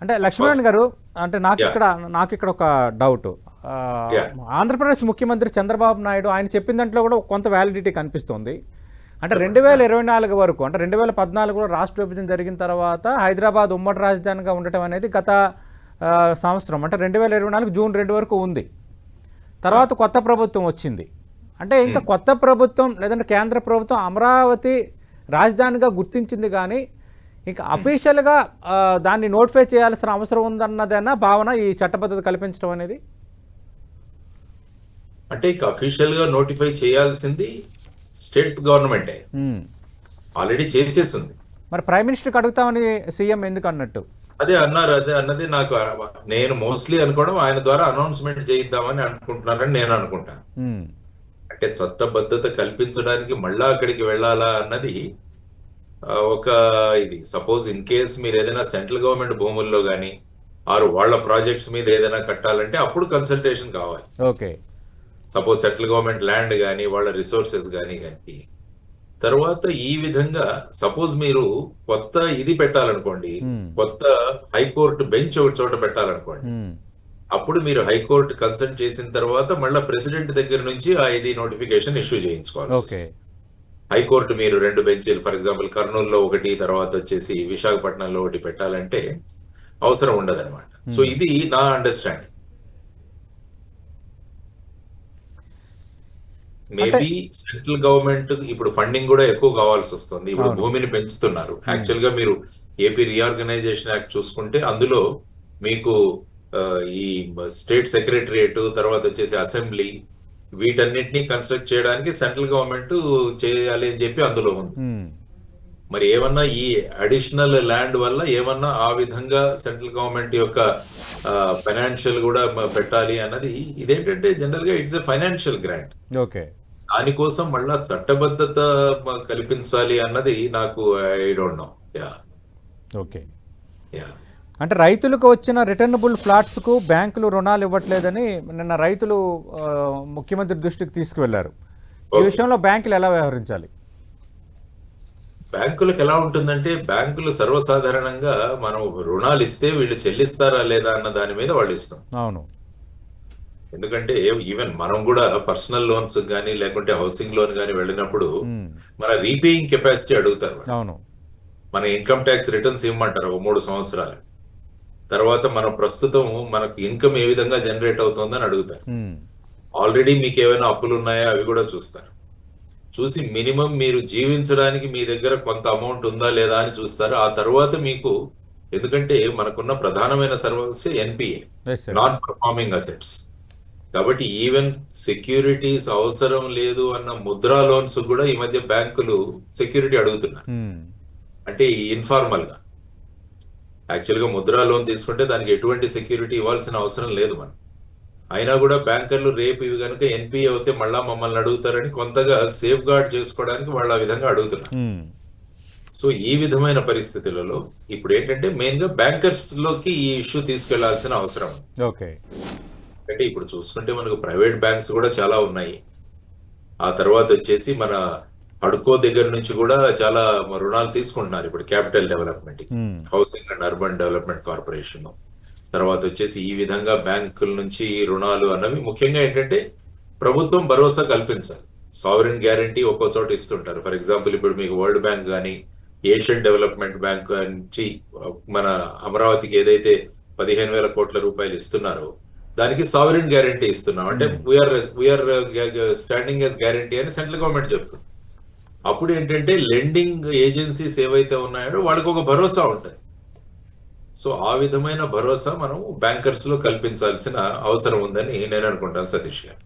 అంటే లక్ష్మీనారాయణ గారు, అంటే యా నాకు ఇక్కడ ఒక డౌట్. యా ఆంధ్రప్రదేశ్ ముఖ్యమంత్రి చంద్రబాబు నాయుడు ఆయన చెప్పిన దాంట్లో కూడా కొంత వ్యాలిడిటీ కనిపిస్తుంది. అంటే 2024 వరకు, అంటే 2014లో రాష్ట్ర విభజన జరిగిన తర్వాత హైదరాబాద్ ఉమ్మడి రాజధానిగా ఉండటం అనేది గత సంవత్సరం, అంటే 2024 జూన్ 2 వరకు ఉంది. తర్వాత కొత్త ప్రభుత్వం వచ్చింది. అంటే ఇంకా కొత్త ప్రభుత్వం లేదంటే కేంద్ర ప్రభుత్వం అమరావతి రాజధానిగా గుర్తించింది, కానీ ఇంకా అఫీషియల్గా దాన్ని నోటిఫై చేయాల్సిన అవసరం ఉందన్నదన్న భావన ఈ చట్టబద్ధత కల్పించడం అనేది. అంటే ఇక అఫీషియల్ గా నోటిఫై చేయాల్సింది స్టేట్ గవర్నమెంటే, ఆల్రెడీ చేసేసింది. మరి ప్రైమ్ మినిస్టర్కి అడుగుతామని సీఎం ఎందుకు అన్నట్టు? అదే అన్నారు, అదే అన్నది నాకు. నేను మోస్ట్లీ అనుకోవడం ఆయన ద్వారా అనౌన్స్మెంట్ చేయిద్దామని అనుకుంటున్నానని నేను అనుకుంటాను. అంటే చట్టబద్ధత కల్పించడానికి మళ్ళా అక్కడికి వెళ్ళాలా అన్నది ఒక ఇది. సపోజ్ ఇన్ కేస్ మీరు ఏదైనా సెంట్రల్ గవర్నమెంట్ భూముల్లో కానీ ఆరు వాళ్ళ ప్రాజెక్ట్స్ మీద ఏదైనా కట్టాలంటే అప్పుడు కన్సల్టేషన్ కావాలి. Okay, suppose central government land కానీ వాళ్ళ రిసోర్సెస్ కానీ తర్వాత ఈ విధంగా సపోజ్ మీరు కొత్త ఇది పెట్టాలనుకోండి, కొత్త హైకోర్టు బెంచ్ ఒక చోట పెట్టాలనుకోండి, అప్పుడు మీరు హైకోర్టు కన్సల్ట్ చేసిన తర్వాత మళ్ళీ ప్రెసిడెంట్ దగ్గర నుంచి ఆ ఇది నోటిఫికేషన్ ఇష్యూ చేయించుకోవాలి. హైకోర్టు మీరు 2 బెంచీలు, ఫర్ ఎగ్జాంపుల్ కర్నూలులో ఒకటి, తర్వాత వచ్చేసి విశాఖపట్నంలో ఒకటి పెట్టాలంటే అవసరం ఉండదన్నమాట. సో ఇది నా అండర్స్టాండింగ్. మేబీ సెంట్రల్ గవర్నమెంట్ ఇప్పుడు ఫండింగ్ కూడా ఎక్కువ కావాల్సి వస్తుంది. ఇప్పుడు భూమిని పెంచుతున్నారు. యాక్చువల్ గా మీరు ఏపీ రీఆర్గనైజేషన్ యాక్ట్ చూసుకుంటే అందులో మీకు ఈ స్టేట్ సెక్రటరియట్, తర్వాత వచ్చేసి అసెంబ్లీ, వీటన్నిటిని కన్స్ట్రక్ట్ చేయడానికి సెంట్రల్ గవర్నమెంట్ చేయాలి అని చెప్పి అందులో ఉంది. మరి ఏమన్నా ఈ అడిషనల్ ల్యాండ్ వల్ల ఏమన్నా ఆ విధంగా సెంట్రల్ గవర్నమెంట్ యొక్క ఫైనాన్షియల్ కూడా పెట్టాలి అన్నది. ఇదేంటంటే జనరల్ గా it's a financial grant. Okay, దానికోసం మళ్ళా చట్టబద్ధత కల్పించాలి అన్నది నాకు I don't know. Yeah okay. Yeah అంటే రైతులకు వచ్చిన రిటర్నబుల్ ఫ్లాట్స్కు బ్యాంకులు రుణాలు ఇవ్వట్లేదని నిన్న రైతులు ముఖ్యమంత్రి దృష్టికి తీసుకువెళ్లారు. ఈ విషయంలో బ్యాంకులు ఎలా వ్యవహరించాలి? బ్యాంకులకు ఎలా ఉంటుందంటే, బ్యాంకులు సర్వసాధారణంగా మనం రుణాలు ఇస్తే వీళ్ళు చెల్లిస్తారా లేదా అన్న దాని మీద వాళ్ళు ఇస్తాం. అవును, ఎందుకంటే ఈవెన్ మనం కూడా పర్సనల్ లోన్స్ కానీ లేకుంటే హౌసింగ్ లోన్ కానీ వెళ్ళినప్పుడు మన రీపేయింగ్ కెపాసిటీ అడుగుతారు. అవును, మన ఇన్కమ్ ట్యాక్స్ రిటర్న్స్ ఇవ్వమంటారు ఒక 3 సంవత్సరాలు. తర్వాత మన ప్రస్తుతం మనకు ఇన్కమ్ ఏ విధంగా జనరేట్ అవుతుందని అడుగుతారు. ఆల్రెడీ మీకు ఏమైనా అప్పులు ఉన్నాయా అవి కూడా చూస్తారు. చూసి మినిమం మీరు జీవించడానికి మీ దగ్గర కొంత అమౌంట్ ఉందా లేదా అని చూస్తారు. ఆ తర్వాత మీకు, ఎందుకంటే మనకున్న ప్రధానమైన సమస్య ఎన్పిఏ, నాన్ పర్ఫార్మింగ్ అసెట్స్. కాబట్టి ఈవెన్ సెక్యూరిటీస్ అవసరం లేదు అన్న ముద్రా లోన్స్ కూడా ఈ మధ్య బ్యాంకులు సెక్యూరిటీ అడుగుతున్నారు. అంటే ఇన్ఫార్మల్ గా యాక్చువల్ గా ముద్రా లోన్ తీసుకుంటే దానికి ఎటువంటి సెక్యూరిటీ ఇవ్వాల్సిన అవసరం లేదు మనం. అయినా కూడా బ్యాంకర్లు రేపు ఇవి కనుక ఎన్పిఏ అవుతే మళ్ళా మమ్మల్ని అడుగుతారని కొంతగా సేఫ్ గార్డ్ చేసుకోవడానికి వాళ్ళు ఆ విధంగా అడుగుతున్నారు. సో ఈ విధమైన పరిస్థితులలో ఇప్పుడు ఏంటంటే మెయిన్ గా బ్యాంకర్స్ లోకి ఈ ఇష్యూ తీసుకెళ్లాల్సిన అవసరం. ఓకే, అంటే ఇప్పుడు చూసుకుంటే మనకు ప్రైవేట్ బ్యాంక్స్ కూడా చాలా ఉన్నాయి. ఆ తర్వాత వచ్చేసి మన హడ్కో దగ్గర నుంచి కూడా చాలా రుణాలు తీసుకుంటున్నారు. ఇప్పుడు capital development, housing and urban development corporation, తర్వాత వచ్చేసి ఈ విధంగా బ్యాంకుల నుంచి రుణాలు అన్నవి ముఖ్యంగా ఏంటంటే ప్రభుత్వం భరోసా కల్పించాలి. సావరిన్ గ్యారంటీ ఒక్కో చోట ఇస్తుంటారు. ఫర్ ఎగ్జాంపుల్ ఇప్పుడు మీకు వరల్డ్ బ్యాంక్ కానీ ఏషియన్ డెవలప్మెంట్ బ్యాంక్ నుంచి మన అమరావతికి ఏదైతే 15,000 కోట్ల రూపాయలు ఇస్తున్నారో దానికి సావరిన్ గ్యారంటీ ఇస్తున్నాం. అంటే వీఆర్ స్టాండింగ్ యాజ్ గ్యారంటీ అని సెంట్రల్ గవర్నమెంట్ చెప్తుంది. అప్పుడు ఏంటంటే లెండింగ్ ఏజెన్సీస్ ఏవైతే ఉన్నాయో వాళ్ళకి ఒక భరోసా ఉంటుంది. సో ఆ విధమైన భరోసా మనం బ్యాంకర్స్ లో కల్పించాల్సిన అవసరం ఉందని నేను అనుకుంటాను సతీష్ గారు.